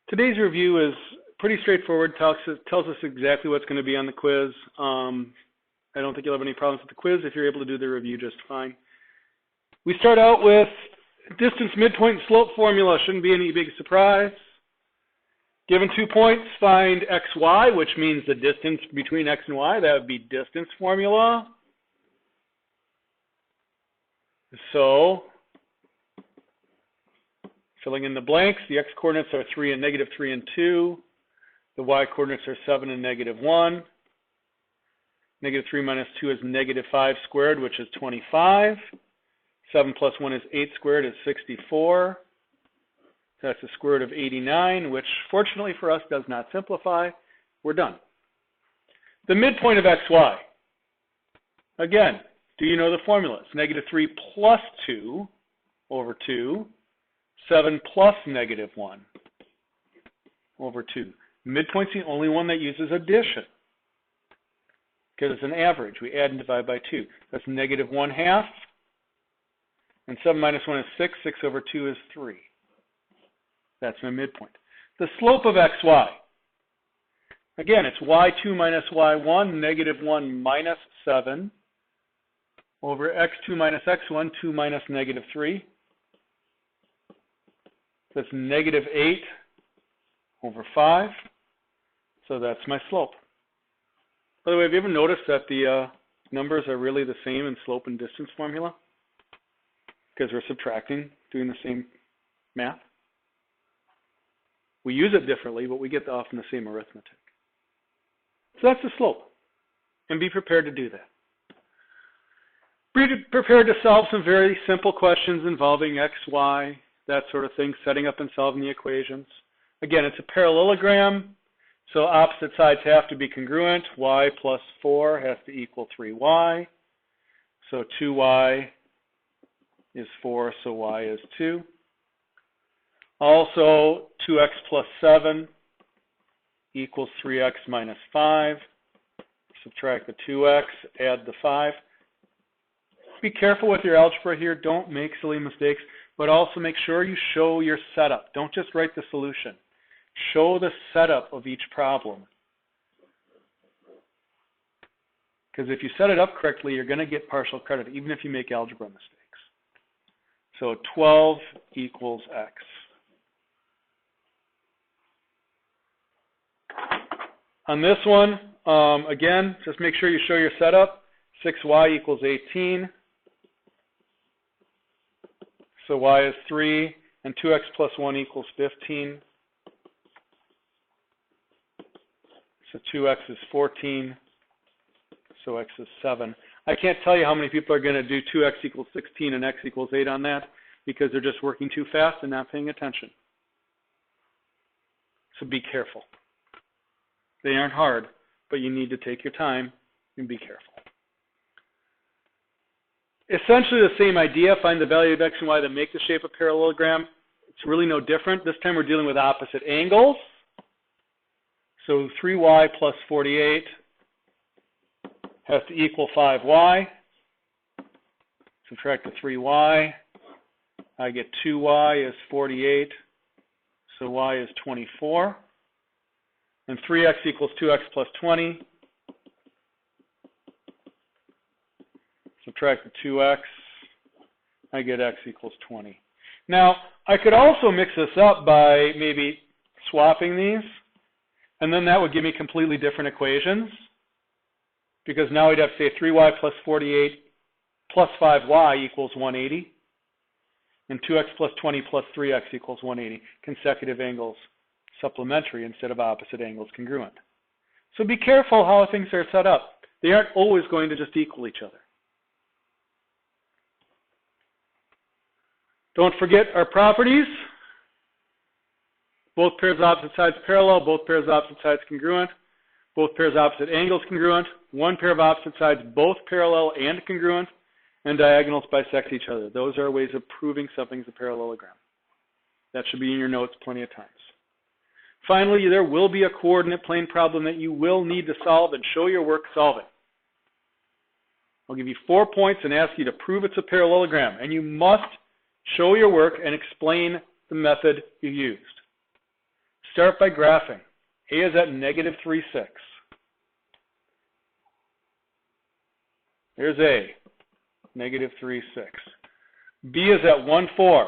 Today's review is pretty straightforward, tells us exactly what's going to be on the quiz. I don't think you'll have any problems with the quiz if you're able to do the review just fine. We start out with distance, midpoint, and slope formula. Shouldn't be any big surprise. Given 2 points, find xy, which means the distance between x and y. That would be distance formula. So, filling in the blanks, the x-coordinates are 3 and negative 3 and 2. The y-coordinates are 7 and negative 1. Negative 3 minus 2 is negative 5 squared, which is 25. 7 plus 1 is 8 squared is 64. That's the square root of 89, which fortunately for us does not simplify. We're done. The midpoint of xy. Again, do you know the formula? It's negative 3 plus 2 over 2. 7 plus negative 1 over 2. Midpoint's the only one that uses addition because it's an average. We add and divide by 2. That's negative 1/2. And 7 minus 1 is 6. 6 over 2 is 3. That's my midpoint. The slope of xy. Again, it's y2 minus y1, negative 1 minus 7 over x2 minus x1, 2 minus negative 3. That's negative 8 over 5. So that's my slope. By the way, have you ever noticed that the numbers are really the same in slope and distance formula? Because we're subtracting, doing the same math. We use it differently, but we get often the same arithmetic. So that's the slope. And be prepared to do that. Be prepared to solve some very simple questions involving x, y, that sort of thing, setting up and solving the equations. Again, it's a parallelogram, so opposite sides have to be congruent. Y plus 4 has to equal 3y. So 2y is 4, so y is 2. Also, 2x plus 7 equals 3x minus 5. Subtract the 2x, add the 5. Be careful with your algebra here. Don't make silly mistakes, but also make sure you show your setup. Don't just write the solution. Show the setup of each problem. Because if you set it up correctly, you're going to get partial credit, even if you make algebra mistakes. So 12 equals x. On this one, again, just make sure you show your setup. 6y equals 18. So y is 3, and 2x plus 1 equals 15. So 2x is 14, so x is 7. I can't tell you how many people are going to do 2x equals 16 and x equals 8 on that because they're just working too fast and not paying attention. So be careful. They aren't hard, but you need to take your time and be careful. Essentially the same idea. Find the value of x and y that make the shape of parallelogram. It's really no different. This time we're dealing with opposite angles. So 3y plus 48 has to equal 5y. Subtract the 3y. I get 2y is 48. So y is 24. And 3x equals 2x plus 20. Subtract the 2x. I get x equals 20. Now, I could also mix this up by maybe swapping these. And then that would give me completely different equations. Because now we'd have to say 3y plus 48 plus 5y equals 180. And 2x plus 20 plus 3x equals 180. Consecutive angles supplementary instead of opposite angles congruent. So be careful how things are set up. They aren't always going to just equal each other. Don't forget our properties. Both pairs of opposite sides parallel, both pairs of opposite sides congruent, both pairs of opposite angles congruent, one pair of opposite sides both parallel and congruent, and diagonals bisect each other. Those are ways of proving something's a parallelogram. That should be in your notes plenty of times. Finally, there will be a coordinate plane problem that you will need to solve and show your work solving. I'll give you 4 points and ask you to prove it's a parallelogram, and you must show your work and explain the method you used. start by graphing. A is at negative 3, 6. There's A, negative 3, 6. B is at 1, 4.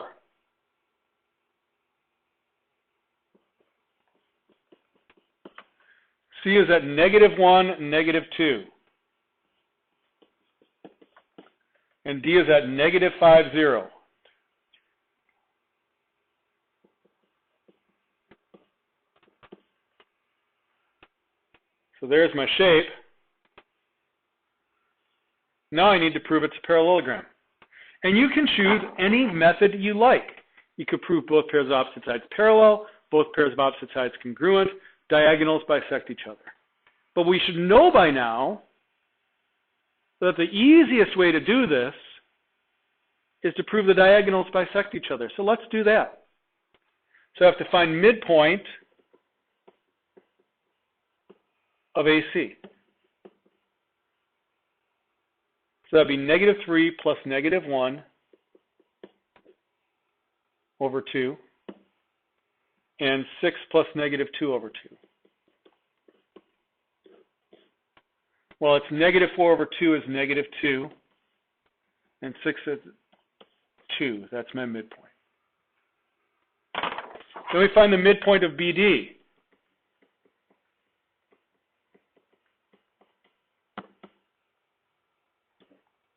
C is at negative 1, negative 2. And D is at negative 5, 0. So there's my shape. Now I need to prove it's a parallelogram. And you can choose any method you like. You could prove both pairs of opposite sides parallel, both pairs of opposite sides congruent, diagonals bisect each other. But we should know by now that the easiest way to do this is to prove the diagonals bisect each other. So let's do that. So I have to find midpoint of AC. So that'd be negative 3 plus negative 1 over 2, and 6 plus negative 2 over 2. Well, it's negative 4 over 2 is negative 2, and 6 is 2. That's my midpoint. Then we find the midpoint of BD.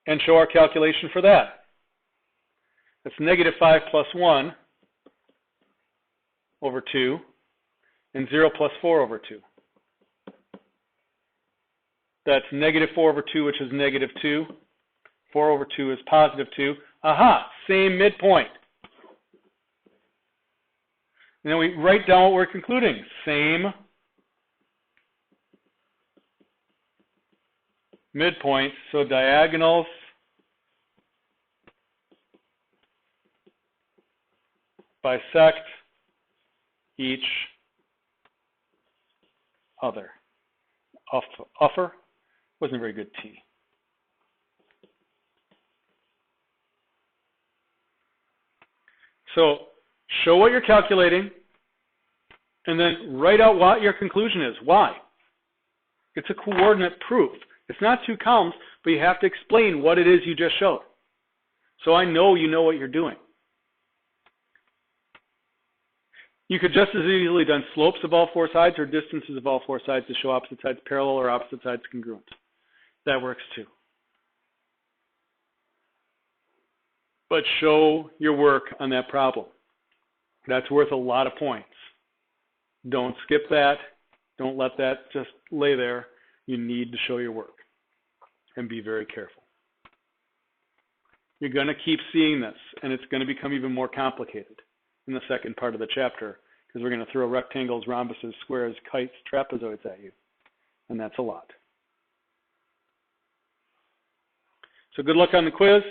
And show our calculation for that. That's negative 5 plus 1 over 2, and 0 plus 4 over 2. That's negative 4 over 2, which is negative 2. 4 over 2 is positive 2. Aha, same midpoint. And then we write down what we're concluding. Same midpoint, so diagonals bisect each other. Offer wasn't a very good T. So show what you're calculating and then write out what your conclusion is. Why? It's a coordinate proof. It's not 2 columns, but you have to explain what it is you just showed. So I know you know what you're doing. You could just as easily done slopes of all 4 sides or distances of all 4 sides to show opposite sides parallel or opposite sides congruent. That works too. But show your work on that problem. That's worth a lot of points. Don't skip that. Don't let that just lay there. You need to show your work and be very careful. You're going to keep seeing this, and it's going to become even more complicated in the second part of the chapter because we're going to throw rectangles, rhombuses, squares, kites, trapezoids at you, and that's a lot. So good luck on the quiz.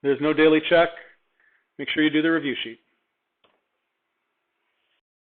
There's no daily check. Make sure you do the review sheet.